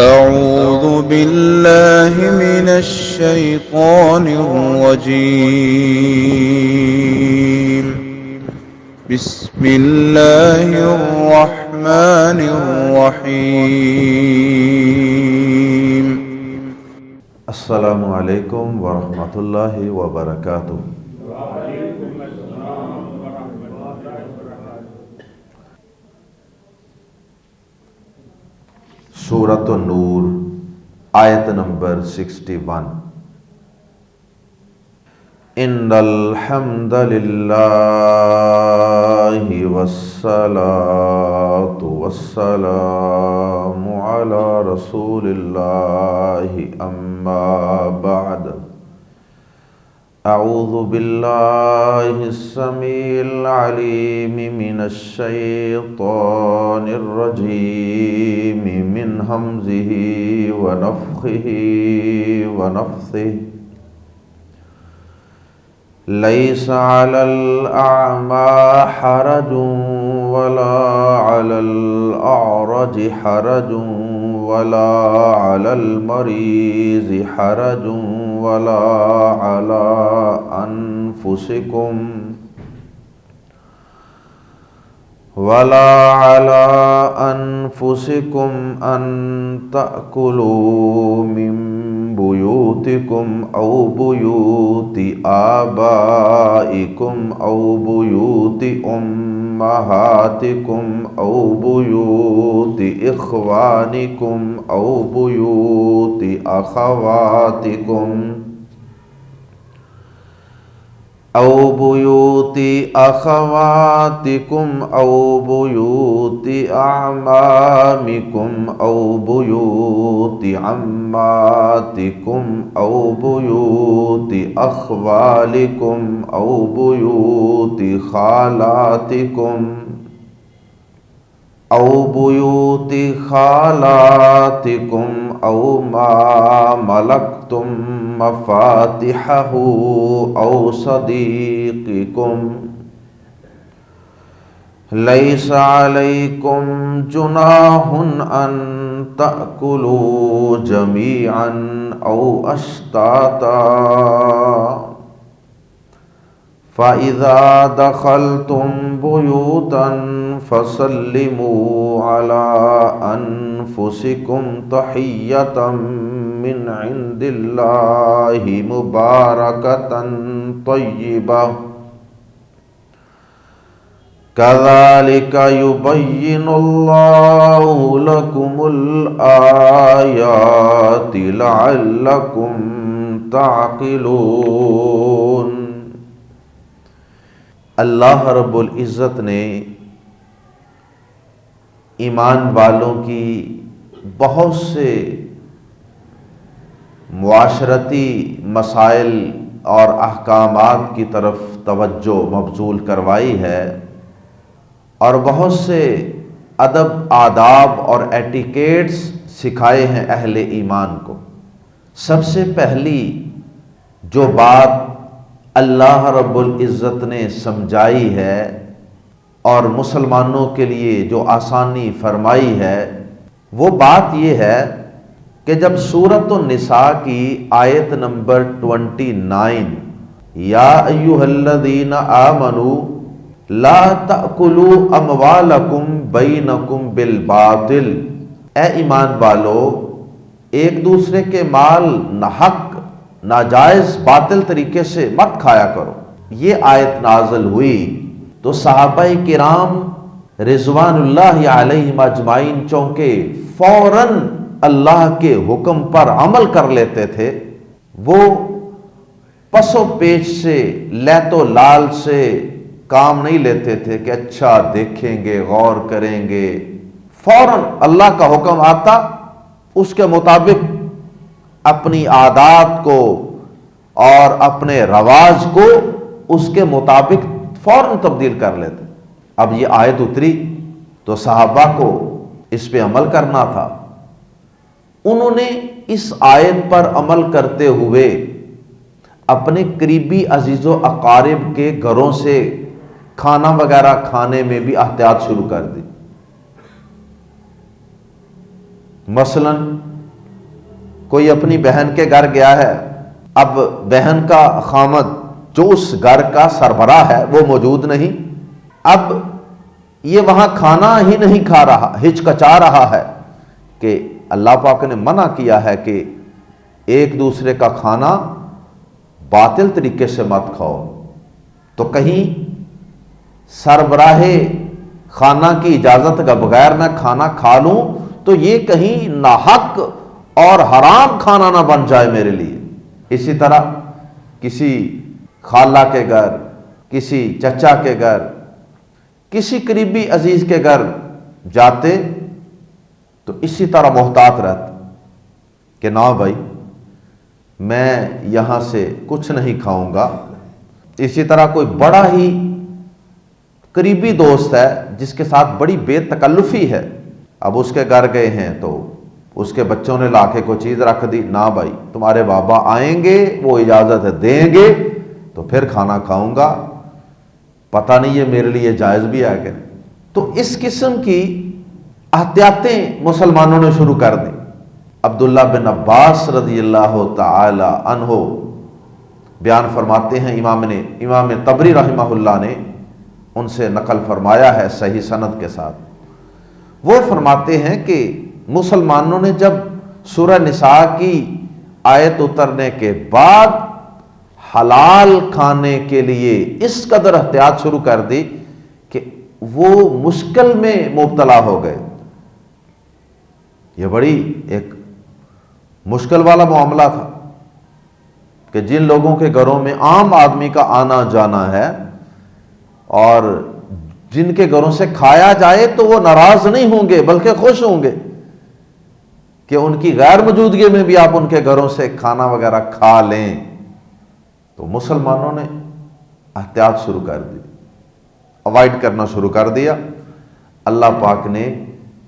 أعوذ بالله من الشيطان الرجيم. بسم الله الرحمن الرحيم. السلام علیکم ورحمۃ اللہ وبرکاتہ۔ سورۃ النور آیت نمبر 61۔ ان الحمد للہ والصلاة والسلام علی رسول اللہ اما بعد۔ اعوذ باللہ السمیع العلیم من الشیطان الرجیم من ہمزہ ونفخہ ونفثہ۔ لیس علی الاعمى حرج ولا علی الاعرج حرج ولا علی المریض حرج ولا علی أنفسكم أن تأكلوا من بيوتكم أو بيوت آبائكم أو بيوت أمهاتكم أو بيوت إخوانكم أو بيوت أخواتكم أو بيوت أخواتكم أو بيوت أعمامكم أو بيوت عماتكم أو بيوت أخوالكم أو بيوت خالاتكم أو بيوت خالاتكم أو ما ملكتم مفاتحه أو صديقكم۔ ليس عليكم جناح أن تأكلوا جميعا أو أشتاتا، فإذا دخلتم بيوتا فسلموا على أنفسكم تحية من عند الله مباركة طيبة، كذلك يبين الله لكم الآيات لعلكم تعقلون۔ اللہ رب العزت نے ایمان والوں کی بہت سے معاشرتی مسائل اور احکامات کی طرف توجہ مبذول کروائی ہے، اور بہت سے ادب، آداب اور ایٹیکیٹس سکھائے ہیں اہل ایمان کو۔ سب سے پہلی جو بات اللہ رب العزت نے سمجھائی ہے اور مسلمانوں کے لیے جو آسانی فرمائی ہے، وہ بات یہ ہے کہ جب سورۃ النساء کی آیت نمبر 29 یا ایھا الذین آمنوا لا تأکلوا اموالکم بینکم بالباطل، اے ایمان والو ایک دوسرے کے مال ناحق، ناجائز، باطل طریقے سے مت کھایا کرو، یہ آیت نازل ہوئی تو صحابہ کرام رضوان اللہ علیہم اجمعین چونکہ فوراً اللہ کے حکم پر عمل کر لیتے تھے، وہ پس و پیچ سے، لیت و لال سے کام نہیں لیتے تھے کہ اچھا دیکھیں گے، غور کریں گے۔ فوراً اللہ کا حکم آتا، اس کے مطابق اپنی عادات کو اور اپنے رواج کو اس کے مطابق فوراً تبدیل کر لیتے۔ اب یہ آیت اتری تو صحابہ کو اس پہ عمل کرنا تھا۔ انہوں نے اس آیت پر عمل کرتے ہوئے اپنے قریبی عزیز و اقارب کے گھروں سے کھانا وغیرہ کھانے میں بھی احتیاط شروع کر دی۔ مثلا کوئی اپنی بہن کے گھر گیا ہے، اب بہن کا خامد جو اس گھر کا سربراہ ہے وہ موجود نہیں، اب یہ وہاں کھانا ہی نہیں کھا رہا، ہچکچا رہا ہے کہ اللہ پاک نے منع کیا ہے کہ ایک دوسرے کا کھانا باطل طریقے سے مت کھاؤ، تو کہیں سربراہ خانہ کی اجازت کا بغیر میں کھانا کھا لوں تو یہ کہیں ناحق اور حرام کھانا نہ بن جائے میرے لیے۔ اسی طرح کسی خالہ کے گھر، کسی چچا کے گھر، کسی قریبی عزیز کے گھر جاتے تو اسی طرح محتاط رہتا کہ نہ بھائی میں یہاں سے کچھ نہیں کھاؤں گا۔ اسی طرح کوئی بڑا ہی قریبی دوست ہے جس کے ساتھ بڑی بے تکلفی ہے، اب اس کے گھر گئے ہیں تو اس کے بچوں نے لا کے کوئی چیز رکھ دی، نہ بھائی تمہارے بابا آئیں گے وہ اجازت دیں گے تو پھر کھانا کھاؤں گا، پتہ نہیں یہ میرے لیے جائز بھی ہے کہ نہیں۔ تو اس قسم کی احتیاطیں مسلمانوں نے شروع کر دی۔ عبداللہ بن عباس رضی اللہ تعالی عنہ بیان فرماتے ہیں، امام طبری رحمہ اللہ نے ان سے نقل فرمایا ہے صحیح سند کے ساتھ، وہ فرماتے ہیں کہ مسلمانوں نے جب سورہ نساء کی آیت اترنے کے بعد حلال کھانے کے لیے اس قدر احتیاط شروع کر دی کہ وہ مشکل میں مبتلا ہو گئے۔ یہ بڑی ایک مشکل والا معاملہ تھا کہ جن لوگوں کے گھروں میں عام آدمی کا آنا جانا ہے اور جن کے گھروں سے کھایا جائے تو وہ ناراض نہیں ہوں گے بلکہ خوش ہوں گے کہ ان کی غیر موجودگی میں بھی آپ ان کے گھروں سے کھانا وغیرہ کھا لیں، تو مسلمانوں نے احتیاط شروع کر دی، اوائڈ کرنا شروع کر دیا۔ اللہ پاک نے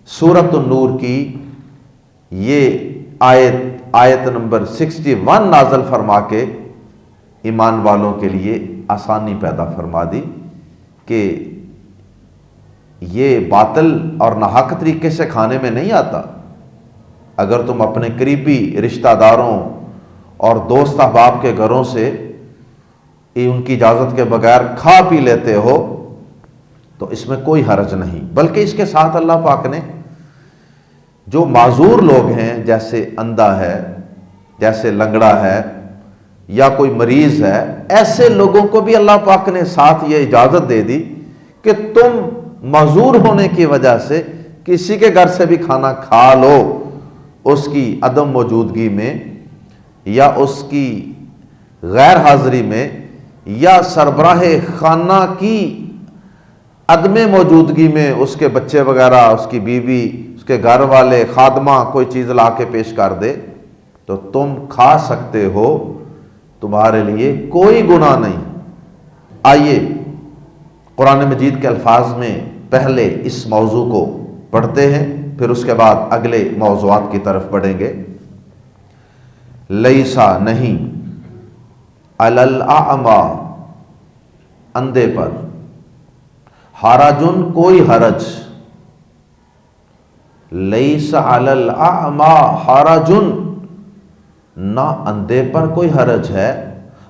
سورۃ النور کی یہ آیت نمبر 61 نازل فرما کے ایمان والوں کے لیے آسانی پیدا فرما دی کہ یہ باطل اور ناحق طریقے سے کھانے میں نہیں آتا۔ اگر تم اپنے قریبی رشتہ داروں اور دوست احباب کے گھروں سے ان کی اجازت کے بغیر کھا پی لیتے ہو تو اس میں کوئی حرج نہیں، بلکہ اس کے ساتھ اللہ پاک نے جو معذور لوگ ہیں، جیسے اندھا ہے، جیسے لنگڑا ہے یا کوئی مریض ہے، ایسے لوگوں کو بھی اللہ پاک نے ساتھ یہ اجازت دے دی کہ تم معذور ہونے کی وجہ سے کسی کے گھر سے بھی کھانا کھا لو، اس کی عدم موجودگی میں یا اس کی غیر حاضری میں یا سربراہ خانہ کی عدم موجودگی میں اس کے بچے وغیرہ، اس کی بیوی، اس کے گھر والے، خادمہ کوئی چیز لا کے پیش کر دے تو تم کھا سکتے ہو، تمہارے لیے کوئی گناہ نہیں۔ آئیے قرآن مجید کے الفاظ میں پہلے اس موضوع کو پڑھتے ہیں، پھر اس کے بعد اگلے موضوعات کی طرف بڑھیں گے۔ لیسا نہیں، علی الاعمی اندھے پر، حرجن کوئی حرج، لیسا علی الاعمی حرجن نہ اندھے پر کوئی حرج ہے،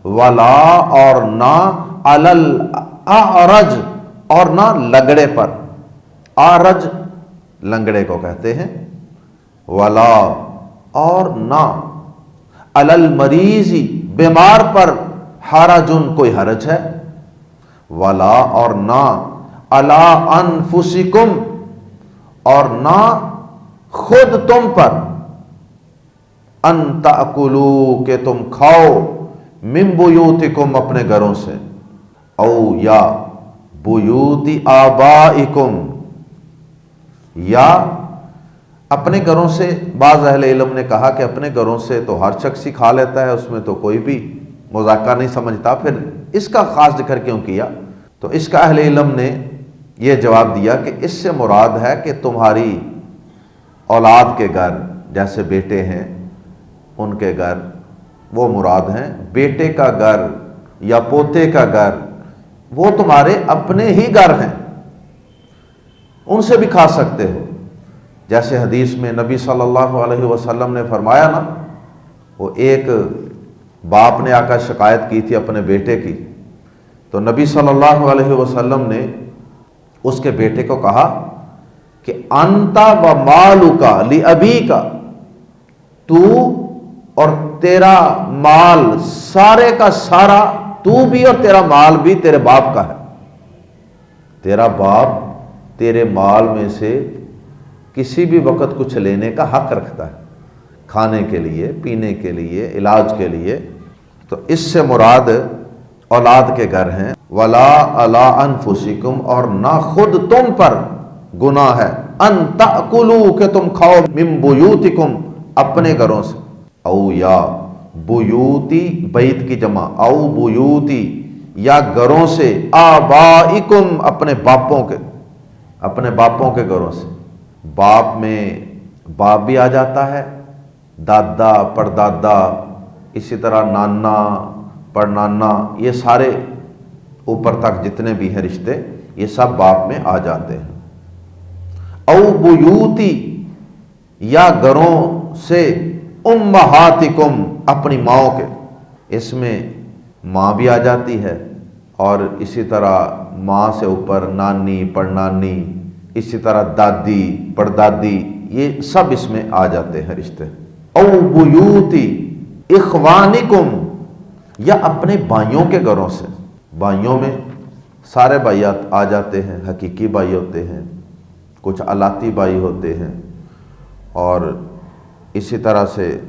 ولا اور نہ علی الاعرج اور نہ لنگڑے پر، اعرج لنگڑے کو کہتے ہیں، ولا اور نہ علی المریض بیمار پر حرجن کوئی حرج ہے، ولا اور نہ علی انفسکم اور نہ خود تم پر، ان تأکلوا کہ تم کھاؤ، من بیوتکم اپنے گھروں سے، او یا بیوت آبائکم یا اپنے گھروں سے۔ بعض اہل علم نے کہا کہ اپنے گھروں سے تو ہر شخص ہی کھا لیتا ہے، اس میں تو کوئی بھی مذاکرہ نہیں سمجھتا، پھر اس کا خاص ذکر کیوں کیا؟ تو اس کا اہل علم نے یہ جواب دیا کہ اس سے مراد ہے کہ تمہاری اولاد کے گھر، جیسے بیٹے ہیں ان کے گھر وہ مراد ہیں، بیٹے کا گھر یا پوتے کا گھر وہ تمہارے اپنے ہی گھر ہیں، ان سے بھی کھا سکتے ہو۔ جیسے حدیث میں نبی صلی اللہ علیہ وسلم نے فرمایا نا، وہ ایک باپ نے آ کر شکایت کی تھی اپنے بیٹے کی، تو نبی صلی اللہ علیہ وسلم نے اس کے بیٹے کو کہا کہ انتا و مالکا لابیکا، تو اور تیرا مال سارے کا سارا، تو بھی اور تیرا مال بھی تیرے باپ کا ہے۔ تیرا باپ تیرے مال میں سے کسی بھی وقت کچھ لینے کا حق رکھتا ہے، کھانے کے لیے، پینے کے لیے، علاج کے لیے۔ تو اس سے مراد اولاد کے گھر ہیں۔ ولا علی انفسکم، اور نہ خود تم پر گناہ ہے، ان تاکلوا، کہ تم کھاؤ، من بیوتکم، اپنے گھروں سے، او یا بیوتی، بیت کی جمع، او بیوتی، یا گھروں سے، آبائکم، اپنے باپوں کے گھروں سے۔ باپ میں باپ بھی آ جاتا ہے، دادا، پردادا، اسی طرح نانا، پڑنانا، یہ سارے اوپر تک جتنے بھی ہیں رشتے، یہ سب باپ میں آ جاتے ہیں۔ او بیوتی، یا گھروں سے، امہاتکم، اپنی ماؤں کے، اس میں ماں بھی آ جاتی ہے، اور اسی طرح ماں سے اوپر نانی، پڑنانی، اسی طرح دادی، پردادی، یہ سب اس میں آ جاتے ہیں رشتے۔ او بیوتی اخوانکم، یا اپنے بھائیوں کے گھروں سے۔ بھائیوں میں سارے بھائی آ جاتے ہیں، حقیقی بھائی ہوتے ہیں، کچھ الاتی بھائی ہوتے ہیں، اور اسی طرح سے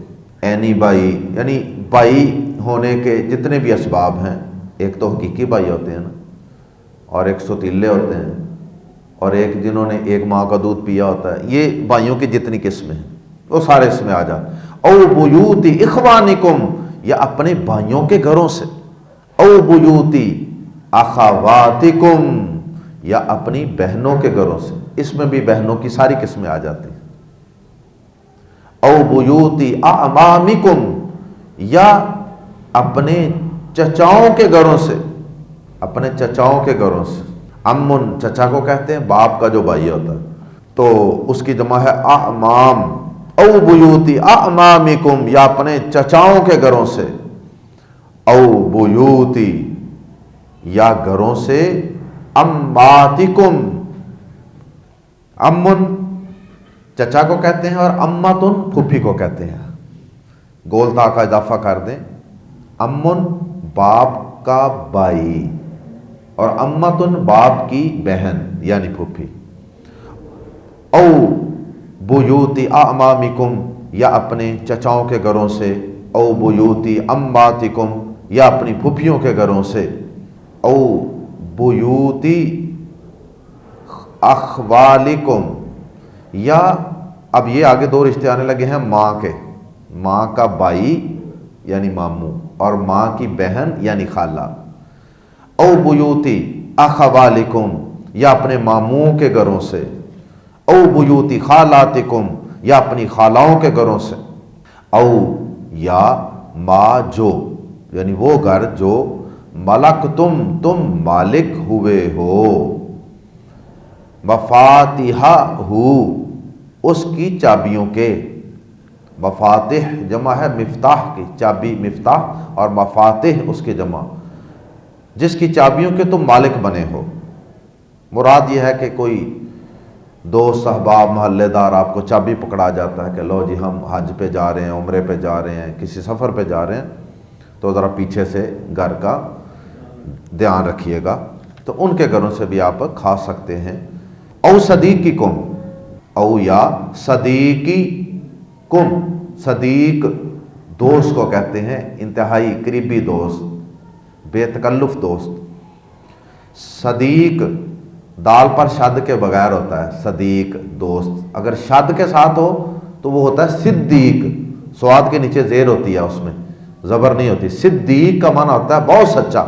عینی بھائی، یعنی بھائی ہونے کے جتنے بھی اسباب ہیں، ایک تو حقیقی بھائی ہوتے ہیں نا، اور ایک ستیلے ہوتے ہیں، اور ایک جنہوں نے ایک ماں کا دودھ پیا ہوتا ہے، یہ بھائیوں کی جتنی قسمیں ہیں وہ سارے اس میں آ جاتے ہیں۔ او بیوتی اخوانکم، یا اپنے بھائیوں کے گھروں سے۔ او بیوتی اخواتکم، یا اپنی بہنوں کے گھروں سے، اس میں بھی بہنوں کی ساری قسمیں آ جاتی ہیں۔ او بیوتی اعمامکم، یا اپنے چچاؤں کے گھروں سے، اپنے چچاؤں کے گھروں سے۔ امن چچا کو کہتے ہیں، باپ کا جو بھائی ہوتا ہے، تو اس کی جمع ہے اعمام۔ او بیوتی اعمامکم، یا اپنے چچاؤں کے گھروں سے۔ او بیوتی، یا گھروں سے، اماتکم، امن چچا کو کہتے ہیں، اور اماتن پھوپھی کو کہتے ہیں، گول تا کا اضافہ کر دیں، امن باپ کا بھائی، اور اماتن باپ کی بہن یعنی پھوپھی۔ او بیوتی اعمامکم، یا اپنے چچاؤں کے گھروں سے۔ او بیوتی اماتکم، یا اپنی پھوپھیوں کے گھروں سے۔ او بیوتی اخوالکم، یا اب یہ آگے دو رشتے آنے لگے ہیں ماں کے، ماں کا بھائی یعنی ماموں، اور ماں کی بہن یعنی خالہ۔ او بیوتی اخوالکم، یا اپنے ماموں کے گھروں سے۔ او بیوتی خالاتکم، یا اپنی خالاؤں کے گھروں سے۔ او یا ما جو، یعنی وہ گھر جو تم مالک ہوئے ہو، مفاتیحہ ہو، اس کی چابیوں کے۔ مفاتح جمع ہے مفتاح کی، چابی مفتاح، اور مفاتح اس کی جمع، جس کی چابیوں کے تم مالک بنے ہو۔ مراد یہ ہے کہ کوئی دوست، احباب، محلے دار آپ کو چابی پکڑا جاتا ہے کہ لو جی ہم حج پہ جا رہے ہیں، عمرے پہ جا رہے ہیں، کسی سفر پہ جا رہے ہیں، تو ذرا پیچھے سے گھر کا دھیان رکھیے گا، تو ان کے گھروں سے بھی آپ کھا سکتے ہیں۔ او صدیقکم، او یا صدیقی کم، صدیق دوست کو کہتے ہیں، انتہائی قریبی دوست، بے تکلف دوست۔ صدیق دال پر شد کے بغیر ہوتا ہے، صدیق دوست، اگر شد کے ساتھ ہو تو وہ ہوتا ہے صدیق، سواد کے نیچے زیر ہوتی ہے، اس میں زبر نہیں ہوتی۔ صدیق کا معنی ہوتا ہے بہت سچا،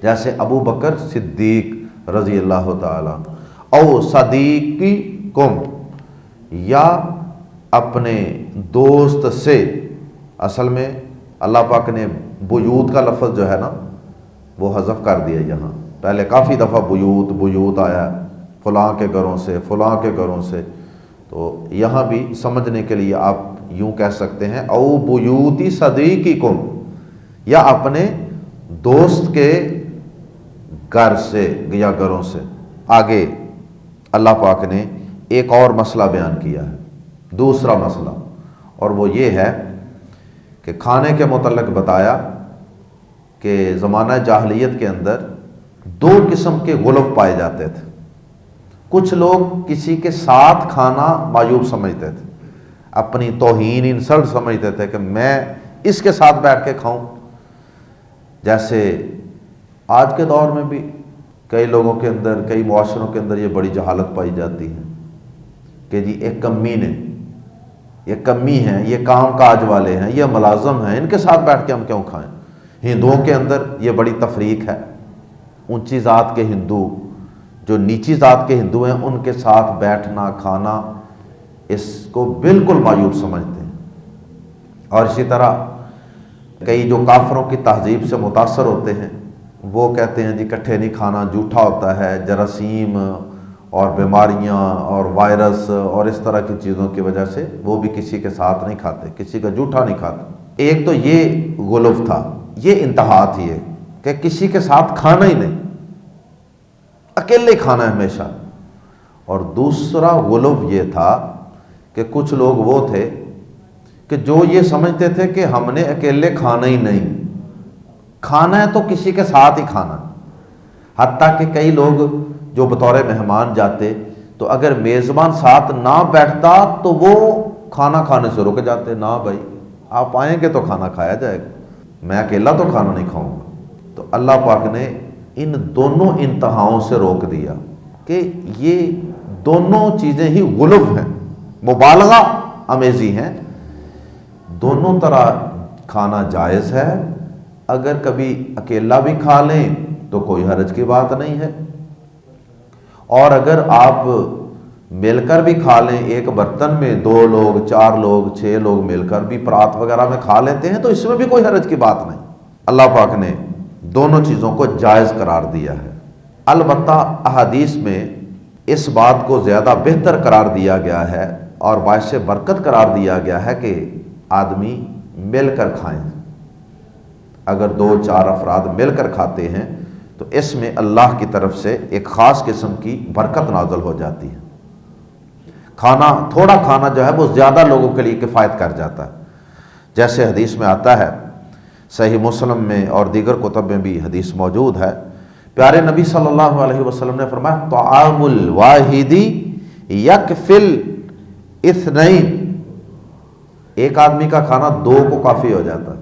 جیسے ابو بکر صدیق رضی اللہ تعالی۔ او صدیقی کم، یا اپنے دوست سے، اصل میں اللہ پاک نے بیوت کا لفظ جو ہے نا وہ حذف کر دیا یہاں، پہلے کافی دفعہ بیوت آیا، فلاں کے گھروں سے، فلاں کے گھروں سے، تو یہاں بھی سمجھنے کے لیے آپ یوں کہہ سکتے ہیں او بیوتی صدیقکم، یا اپنے دوست کے گھر سے یا گھروں سے۔ آگے اللہ پاک نے ایک اور مسئلہ بیان کیا ہے، دوسرا مسئلہ، اور وہ یہ ہے کہ کھانے کے متعلق بتایا کہ زمانہ جاہلیت کے اندر دو قسم کے غلو پائے جاتے تھے۔ کچھ لوگ کسی کے ساتھ کھانا معیوب سمجھتے تھے، اپنی توہین انسلٹ سمجھتے تھے کہ میں اس کے ساتھ بیٹھ کے کھاؤں۔ جیسے آج کے دور میں بھی کئی لوگوں کے اندر، کئی معاشروں کے اندر یہ بڑی جہالت پائی جاتی ہے کہ جی ایک کمی نے، یہ کمی ہیں، یہ کام کاج والے ہیں، یہ ملازم ہیں، ان کے ساتھ بیٹھ کے ہم کیوں کھائیں۔ ہندوؤں کے اندر یہ بڑی تفریق ہے، اونچی ذات کے ہندو جو نیچی ذات کے ہندو ہیں ان کے ساتھ بیٹھنا کھانا اس کو بالکل معیوب سمجھتے ہیں۔ اور اسی طرح کئی جو کافروں کی تہذیب سے متاثر ہوتے ہیں وہ کہتے ہیں جی اکٹھے نہیں کھانا، جھوٹا ہوتا ہے، جراثیم اور بیماریاں اور وائرس اور اس طرح کی چیزوں کی وجہ سے وہ بھی کسی کے ساتھ نہیں کھاتے، کسی کا جھوٹا نہیں کھاتے۔ ایک تو یہ غلو تھا، یہ انتہا تھی ہے کہ کسی کے ساتھ کھانا ہی نہیں، اکیلے کھانا ہے ہمیشہ۔ اور دوسرا غلو یہ تھا کہ کچھ لوگ وہ تھے کہ جو یہ سمجھتے تھے کہ ہم نے اکیلے کھانا ہی نہیں، کھانا ہے تو کسی کے ساتھ ہی کھانا۔ حتیٰ کہ کئی لوگ جو بطور مہمان جاتے تو اگر میزبان ساتھ نہ بیٹھتا تو وہ کھانا کھانے سے رک جاتے، نہ بھائی آپ آئیں گے تو کھانا کھایا جائے گا، میں اکیلا تو کھانا نہیں کھاؤں گا۔ تو اللہ پاک نے ان دونوں انتہاؤں سے روک دیا کہ یہ دونوں چیزیں ہی غلو ہیں، مبالغہ آمیزی ہیں، دونوں طرح کھانا جائز ہے۔ اگر کبھی اکیلا بھی کھا لیں تو کوئی حرج کی بات نہیں ہے، اور اگر آپ مل کر بھی کھا لیں ایک برتن میں، 2 لوگ 4 لوگ 6 لوگ مل کر بھی پرات وغیرہ میں کھا لیتے ہیں تو اس میں بھی کوئی حرج کی بات نہیں۔ اللہ پاک نے دونوں چیزوں کو جائز قرار دیا ہے۔ البتہ احادیث میں اس بات کو زیادہ بہتر قرار دیا گیا ہے اور باعث برکت قرار دیا گیا ہے کہ آدمی مل کر کھائیں۔ اگر 2-4 افراد مل کر کھاتے ہیں تو اس میں اللہ کی طرف سے ایک خاص قسم کی برکت نازل ہو جاتی ہے۔ کھانا، تھوڑا کھانا جو ہے وہ زیادہ لوگوں کے لیے کفایت کر جاتا ہے۔ جیسے حدیث میں آتا ہے، صحیح مسلم میں اور دیگر کتب میں بھی حدیث موجود ہے، پیارے نبی صلی اللہ علیہ وسلم نے فرمایا طعام الواحد یکفی الاثنین، ایک آدمی کا کھانا 2 کو کافی ہو جاتا ہے۔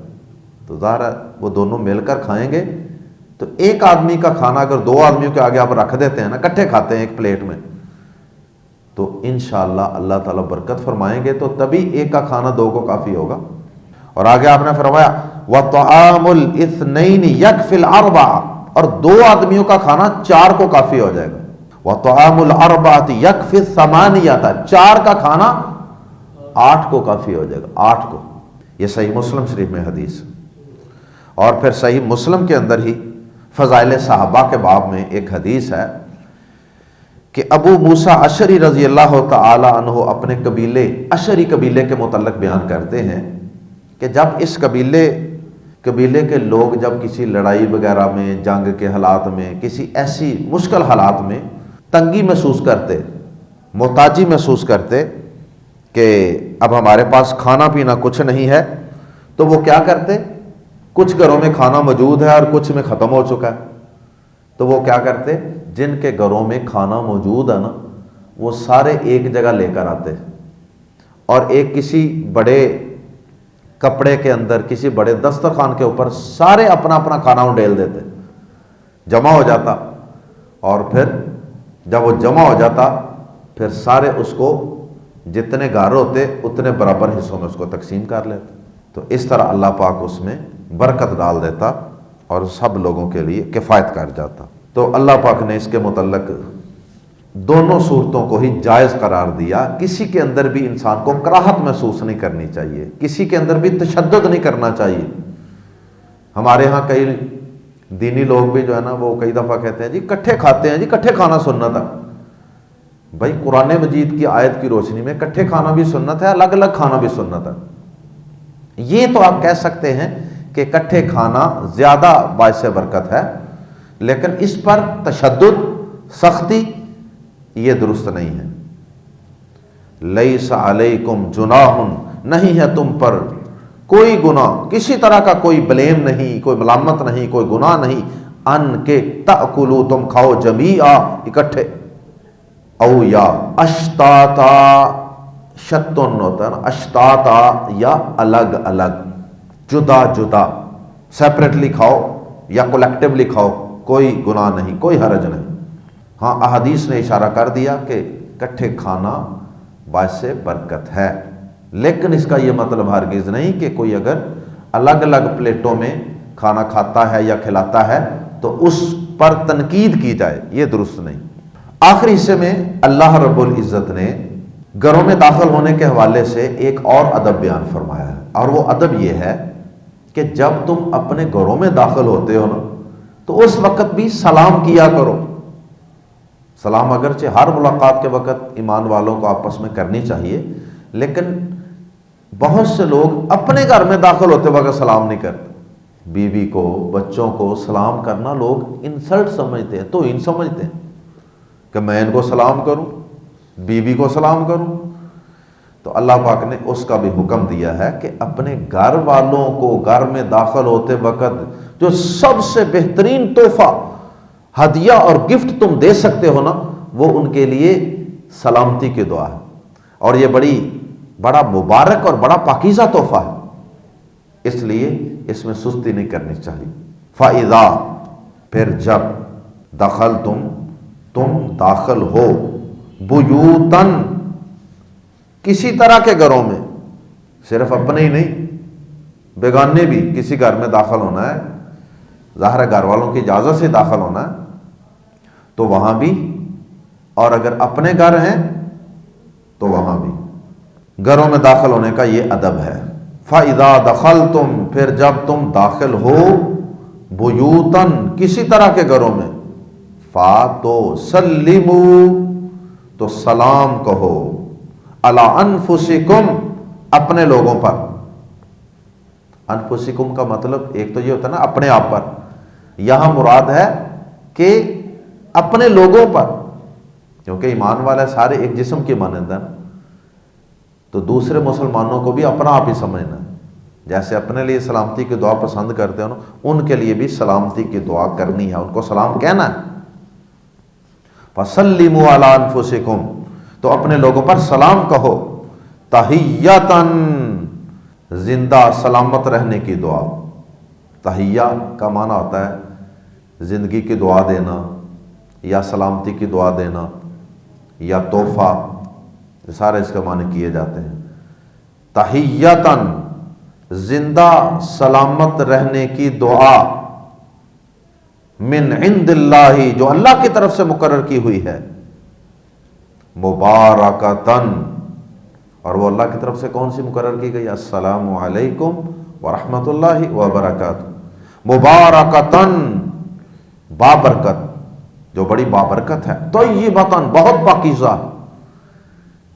تو ظاہر ہے وہ دونوں مل کر کھائیں گے تو ایک آدمی کا کھانا اگر 2 آدمیوں کے آگے آپ رکھ دیتے ہیں نا، اکٹھے کھاتے ہیں ایک پلیٹ میں، تو انشاءاللہ اللہ تعالیٰ برکت فرمائیں گے، تو تبھی ایک کا کھانا 2 کو کافی ہوگا۔ اور آگے آپ نے فرمایا وَطَعَامُ الْإِثْنَيْنِ يَكْفِي الْأَرْبَعَ، اور 2 آدمیوں کا کھانا 4 کو کافی ہو جائے گا۔ وَطَعَامُ الْأَرْبَعَةِ يَكْفِي الثَّمَانِيَةَ، 4 کا کھانا 8 کو کافی ہو جائے گا، 8 کو۔ یہ صحیح مسلم شریف میں حدیث۔ اور پھر صحیح مسلم کے اندر ہی فضائل صحابہ کے باب میں ایک حدیث ہے کہ ابو موسیٰ اشعری رضی اللہ تعالی عنہ اپنے قبیلے اشعری قبیلے کے متعلق بیان کرتے ہیں کہ جب اس قبیلے کے لوگ جب کسی لڑائی وغیرہ میں، جنگ کے حالات میں، کسی ایسی مشکل حالات میں تنگی محسوس کرتے، محتاجی محسوس کرتے کہ اب ہمارے پاس کھانا پینا کچھ نہیں ہے، تو وہ کیا کرتے؟ کچھ گھروں میں کھانا موجود ہے اور کچھ میں ختم ہو چکا ہے، تو وہ کیا کرتے؟ جن کے گھروں میں کھانا موجود ہے نا، وہ سارے ایک جگہ لے کر آتے اور ایک کسی بڑے کپڑے کے اندر، کسی بڑے دسترخوان کے اوپر سارے اپنا اپنا کھانا ڈال دیتے، جمع ہو جاتا، اور پھر جب وہ جمع ہو جاتا پھر سارے اس کو جتنے گھر ہوتے اتنے برابر حصوں میں اس کو تقسیم کر لیتے۔ تو اس طرح اللہ پاک اس میں برکت ڈال دیتا اور سب لوگوں کے لیے کفایت کر جاتا۔ تو اللہ پاک نے اس کے متعلق دونوں صورتوں کو ہی جائز قرار دیا۔ کسی کے اندر بھی انسان کو کراہت محسوس نہیں کرنی چاہیے، کسی کے اندر بھی تشدد نہیں کرنا چاہیے۔ ہمارے ہاں کئی دینی لوگ بھی جو ہے نا وہ کئی دفعہ کہتے ہیں جی اکٹھے کھاتے ہیں، جی اکٹھے کھانا سنت ہے۔ بھائی قرآن مجید کی آیت کی روشنی میں اکٹھے کھانا بھی سنت ہے، الگ الگ کھانا بھی سنت ہے۔ یہ تو آپ کہہ سکتے ہیں کہ اکٹھے کھانا زیادہ باعث برکت ہے، لیکن اس پر تشدد، سختی، یہ درست نہیں ہے۔ لیس علیکم جناح، نہیں ہے تم پر کوئی گناہ، کسی طرح کا کوئی بلیم نہیں، کوئی ملامت نہیں، کوئی گناہ نہیں، ان کے تأکلوا، تم کھاؤ جمیعا، اکٹھے، او یا اشتاتا، شتن ہوتا ہے نا، اشتاتا یا الگ الگ، جدا جدا، سیپریٹلی کھاؤ یا کولیکٹیولی کھاؤ، کوئی گناہ نہیں، کوئی حرج نہیں۔ ہاں احادیث نے اشارہ کر دیا کہ اکٹھے کھانا باعث برکت ہے، لیکن اس کا یہ مطلب ہرگز نہیں کہ کوئی اگر الگ الگ پلیٹوں میں کھانا کھاتا ہے یا کھلاتا ہے تو اس پر تنقید کی جائے، یہ درست نہیں۔ آخری حصے میں اللہ رب العزت نے گھروں میں داخل ہونے کے حوالے سے ایک اور ادب بیان فرمایا ہے، اور وہ ادب یہ ہے کہ جب تم اپنے گھروں میں داخل ہوتے ہو نا تو اس وقت بھی سلام کیا کرو۔ سلام اگرچہ ہر ملاقات کے وقت ایمان والوں کو آپس میں کرنی چاہیے، لیکن بہت سے لوگ اپنے گھر میں داخل ہوتے وقت سلام نہیں کرتے۔ بیوی کو، بچوں کو سلام کرنا لوگ انسلٹ سمجھتے ہیں، توہین سمجھتے ہیں کہ میں ان کو سلام کروں، بیوی کو سلام کروں۔ تو اللہ پاک نے اس کا بھی حکم دیا ہے کہ اپنے گھر والوں کو گھر میں داخل ہوتے وقت جو سب سے بہترین تحفہ، ہدیہ اور گفٹ تم دے سکتے ہو نا، وہ ان کے لیے سلامتی کی دعا ہے، اور یہ بڑا مبارک اور بڑا پاکیزہ تحفہ ہے، اس لیے اس میں سستی نہیں کرنی چاہیے۔ فَإِذَا، پھر جب، تم داخل ہو، بیوتن، کسی طرح کے گھروں میں، صرف اپنے ہی نہیں، بیگانے بھی کسی گھر میں داخل ہونا ہے، ظاہر ہے گھر والوں کی اجازت سے داخل ہونا ہے، تو وہاں بھی، اور اگر اپنے گھر ہیں تو وہاں بھی گھروں میں داخل ہونے کا یہ ادب ہے۔ فَإِذَا دَخَلْتُمْ، پھر جب تم داخل ہو، بیوتن، کسی طرح کے گھروں میں، فَتُسَلِّمُوا، تو سلام کہو، عَلَىٰ أَنفُسِكُمْ، اپنے لوگوں پر۔ انفسکم کا مطلب ایک تو یہ ہوتا ہے نا اپنے آپ پر، یہاں مراد ہے کہ اپنے لوگوں پر، کیونکہ ایمان والے سارے ایک جسم کی مانند ہیں، تو دوسرے مسلمانوں کو بھی اپنا آپ ہی سمجھنا ہے، جیسے اپنے لیے سلامتی کی دعا پسند کرتے ہیں ان کے لیے بھی سلامتی کی دعا کرنی ہے، ان کو سلام کہنا ہے۔ فَسَلِّمُوا عَلَىٰ أَنفُسِكُمْ، تو اپنے لوگوں پر سلام کہو، تحیّتاً، زندہ سلامت رہنے کی دعا۔ تحیہ کا معنی ہوتا ہے زندگی کی دعا دینا، یا سلامتی کی دعا دینا، یا تحفہ، یہ سارے اس کے معنی کیے جاتے ہیں۔ تحیّتاً، زندہ سلامت رہنے کی دعا، من عند اللہ، جو اللہ کی طرف سے مقرر کی ہوئی ہے، مبارکتاً، اور وہ اللہ کی طرف سے کون سی مقرر کی گئی؟ السلام علیکم ورحمۃ اللہ وبرکاتہ، مبارکتاً، بابرکت، جو بڑی بابرکت ہے، طیبتاً، بہت پاکیزہ،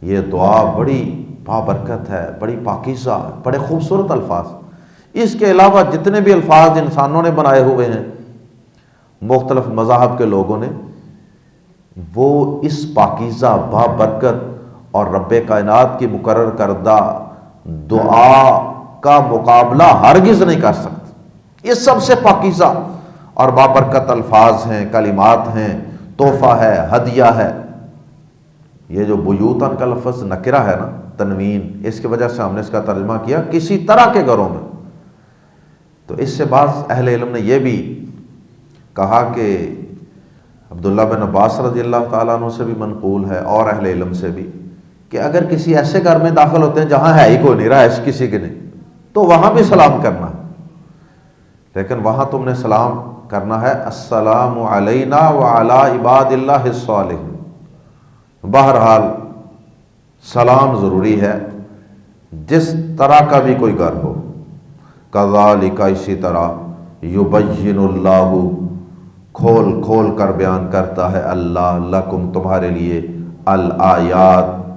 یہ دعا بڑی بابرکت ہے، بڑی پاکیزہ ہے، بڑے خوبصورت الفاظ۔ اس کے علاوہ جتنے بھی الفاظ انسانوں نے بنائے ہوئے ہیں، مختلف مذاہب کے لوگوں نے، وہ اس پاکیزہ، بابرکت اور رب کائنات کی مقرر کردہ دعا کا مقابلہ ہرگز نہیں کر سکتے۔ یہ سب سے پاکیزہ اور بابرکت الفاظ ہیں، کلمات ہیں، تحفہ ہے، ہدیہ ہے۔ یہ جو بیوتن کا لفظ نکرہ ہے نا، تنوین، اس کی وجہ سے ہم نے اس کا ترجمہ کیا کسی طرح کے گھروں میں۔ تو اس سے بعض اہل علم نے یہ بھی کہا کہ عبداللہ بن عباس رضی اللہ تعالیٰ عنہ سے بھی منقول ہے اور اہل علم سے بھی، کہ اگر کسی ایسے گھر میں داخل ہوتے ہیں جہاں ہے ہی کوئی نہیں، رہائش کسی کی نہیں، تو وہاں بھی سلام کرنا ہے، لیکن وہاں تم نے سلام کرنا ہے السلام علینا وعلی عباد اللہ الصالحین۔ بہرحال سلام ضروری ہے، جس طرح کا بھی کوئی گھر ہو۔ کذالک، اسی طرح، یبین اللہ، کھول کھول کر بیان کرتا ہے اللہ، لکم، تمہارے لیے، الآیات،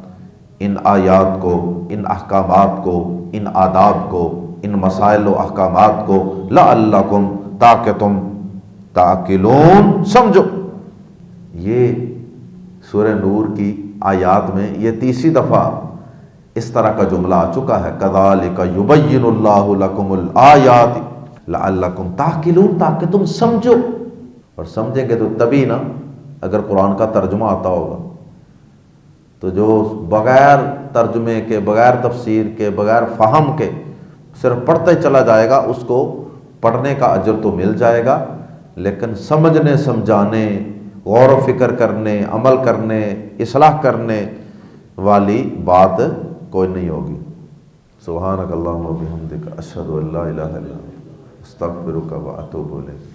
ان آیات کو، ان احکامات کو، ان آداب کو، ان مسائل و احکامات کو، لعلکم، تاکہ تم تعقلون، سمجھو۔ یہ سورہ نور کی آیات میں یہ تیسری دفعہ اس طرح کا جملہ آ چکا ہے، کذالک یبین اللہ لکم الآیات لعلکم تعقلون، تاکہ تم سمجھو۔ اور سمجھیں گے تو تبھی نا، اگر قرآن کا ترجمہ آتا ہوگا تو جو بغیر ترجمے کے، بغیر تفسیر کے، بغیر فہم کے صرف پڑھتا ہی چلا جائے گا، اس کو پڑھنے کا اجر تو مل جائے گا، لیکن سمجھنے، سمجھانے، غور و فکر کرنے، عمل کرنے، اصلاح کرنے والی بات کوئی نہیں ہوگی۔ سبحانک اللہم و بحمدک، اشہد ان لا الہ الا انت، استغفرک و اتوب الیک۔